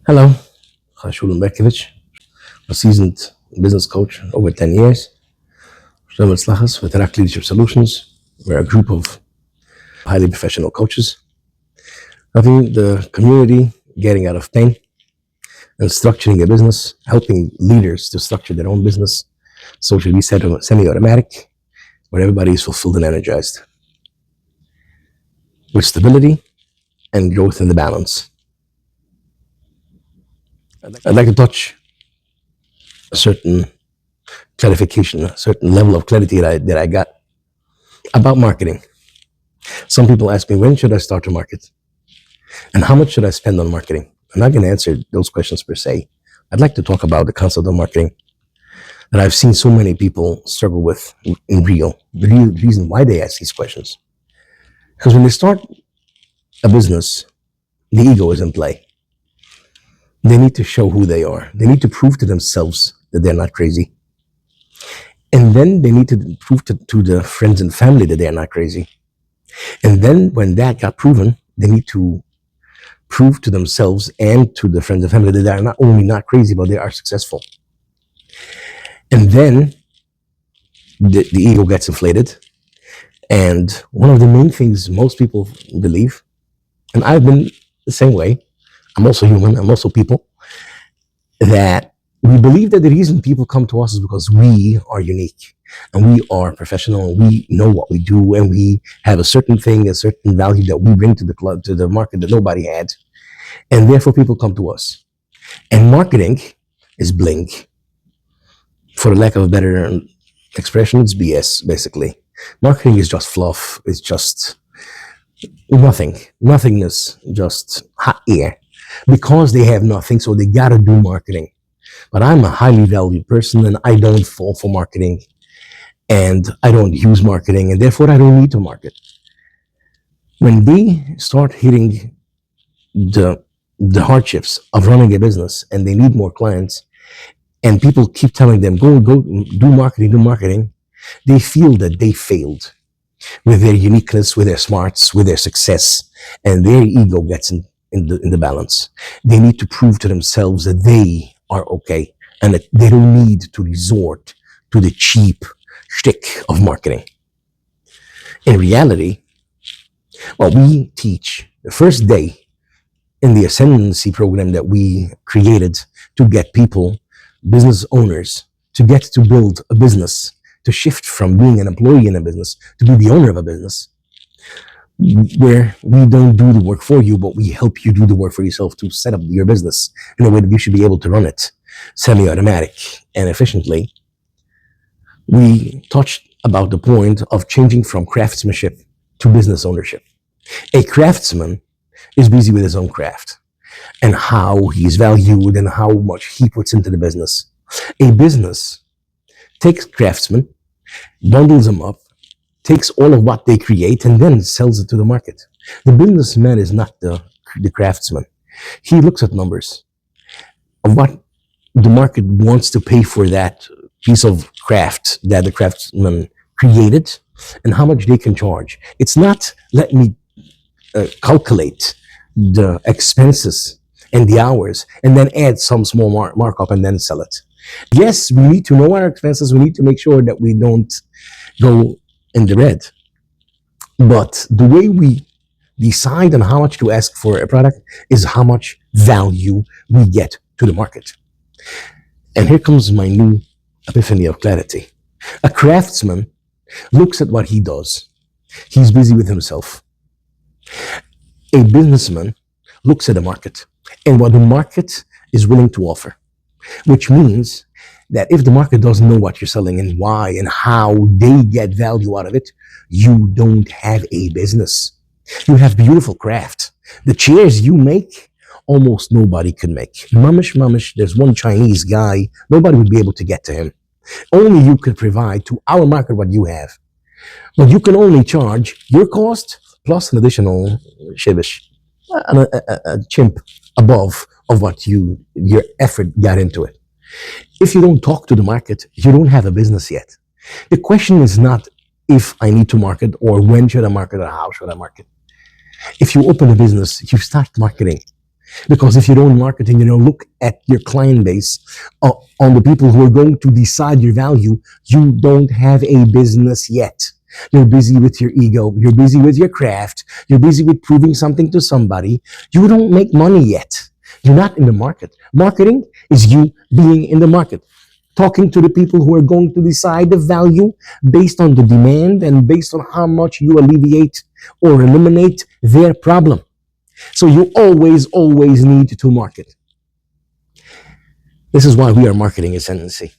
Hello, I'm Shulem Berkowitz, a seasoned business coach over 10 years. Shulem with Iraq Leadership Solutions. We're a group of highly professional coaches, helping the community getting out of pain and structuring a business, helping leaders to structure their own business so it should be semi-automatic, where everybody is fulfilled and energized, with stability and growth in the balance. I'd like to touch a certain clarification, a certain level of clarity that I got about marketing. Some people ask me, when should I start to market? And how much should I spend on marketing? I'm not going to answer those questions per se. I'd like to talk about the concept of marketing that I've seen so many people struggle with in real. The real reason why they ask these questions. Because when they start a business, the ego is in play. They need to show who they are. They need to prove to themselves that they're not crazy. And then they need to prove to the friends and family that they're not crazy. And then when that got proven, they need to prove to themselves and to the friends and family that they are not only not crazy, but they are successful. And then the ego gets inflated. And one of the main things most people believe, and I've been the same way, I'm also human, I'm also people, that we believe that the reason people come to us is because we are unique and we are professional, and we know what we do, and we have a certain thing, a certain value that we bring to the club, to the market that nobody had. And therefore people come to us. And marketing is blink. For lack of a better expression, it's BS, basically. Marketing is just fluff. It's just nothing, nothingness, just hot air. Because they have nothing, so they gotta do marketing. But I'm a highly valued person, and I don't fall for marketing, and I don't use marketing, and therefore I don't need to market. When they start hitting the hardships of running a business, and they need more clients, and people keep telling them, go do marketing, they feel that they failed with their uniqueness, with their smarts, with their success, and their ego gets in the balance. They need to prove to themselves that they are okay and that they don't need to resort to the cheap shtick of marketing. In reality, what we teach the first day in the ascendancy program that we created to get people, business owners, to get to build a business, to shift from being an employee in a business to be the owner of a business, where we don't do the work for you, but we help you do the work for yourself to set up your business in a way that you should be able to run it semi-automatic and efficiently. We touched about the point of changing from craftsmanship to business ownership. A craftsman is busy with his own craft and how he's valued and how much he puts into the business. A business takes craftsmen, bundles them up, takes all of what they create, and then sells it to the market. The businessman is not the craftsman. He looks at numbers of what the market wants to pay for that piece of craft that the craftsman created and how much they can charge. It's not, let me calculate the expenses and the hours and then add some small markup and then sell it. Yes, we need to know our expenses. We need to make sure that we don't go in the red. But the way we decide on how much to ask for a product is how much value we get to the market. And here comes my new epiphany of clarity. A craftsman looks at what he does. He's busy with himself. A businessman looks at the market and what the market is willing to offer, which means that if the market doesn't know what you're selling and why and how they get value out of it, you don't have a business. You have beautiful craft. The chairs you make, almost nobody can make. Mamish, there's one Chinese guy, nobody would be able to get to him. Only you could provide to our market what you have. But you can only charge your cost plus an additional shivish, a chimp above of what your effort got into it. If you don't talk to the market, you don't have a business yet. The question is not if I need to market or when should I market or how should I market. If you open a business, you start marketing. Because if you don't market and you don't look at your client base, on the people who are going to decide your value, you don't have a business yet. You're busy with your ego. You're busy with your craft. You're busy with proving something to somebody. You don't make money yet. You're not in the market. Marketing is you being in the market, talking to the people who are going to decide the value based on the demand and based on how much you alleviate or eliminate their problem. So you always need to market. This is why we are marketing ascendancy.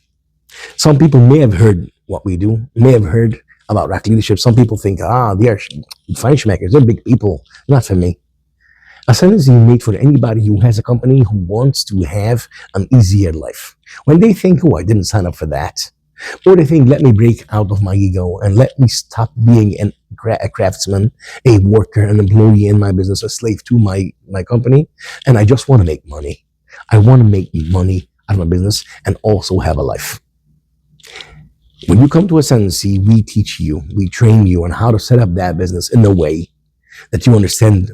Some people may have heard what we do, may have heard about rack leadership. Some people think, they are Frenchmakers, they're big people. Not for me. Ascendancy is made for anybody who has a company who wants to have an easier life. When they think, I didn't sign up for that, or they think, let me break out of my ego and let me stop being a craftsman, a worker, an employee in my business, a slave to my company, and I just want to make money. I want to make money out of my business and also have a life. When you come to Ascendancy, we teach you, we train you on how to set up that business in a way that you understand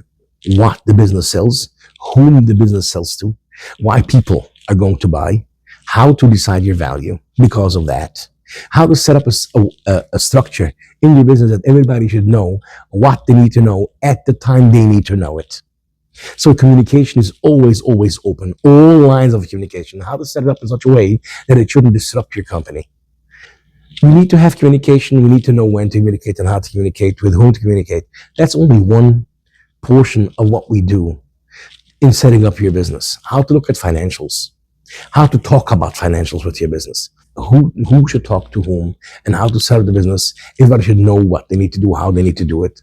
what the business sells, whom the business sells to, why people are going to buy, how to decide your value because of that, how to set up a structure in your business that everybody should know what they need to know at the time they need to know it. So communication is always open, all lines of communication, how to set it up in such a way that it shouldn't disrupt your company. We need to have communication. We need to know when to communicate and how to communicate, with whom to communicate. That's only one portion of what we do in setting up your business. How to look at financials, how to talk about financials with your business, who should talk to whom, and how to set up the business. Everybody should know what they need to do, how they need to do it.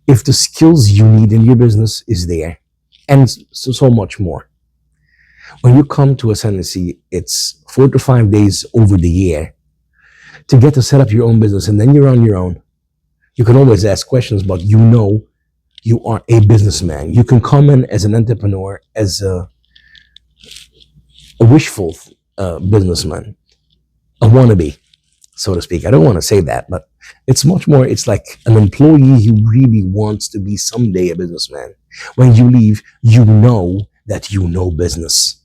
If the skills you need in your business is there, and so much more. When you come to Ascendancy, it's 4 to 5 days over the year to get to set up your own business, and then you're on your own. You can always ask questions, but you know you are a businessman. You can come in as an entrepreneur, as a wishful businessman, a wannabe, so to speak. I don't want to say that, but it's much more, it's like an employee who really wants to be someday a businessman. When you leave, you know that you know business.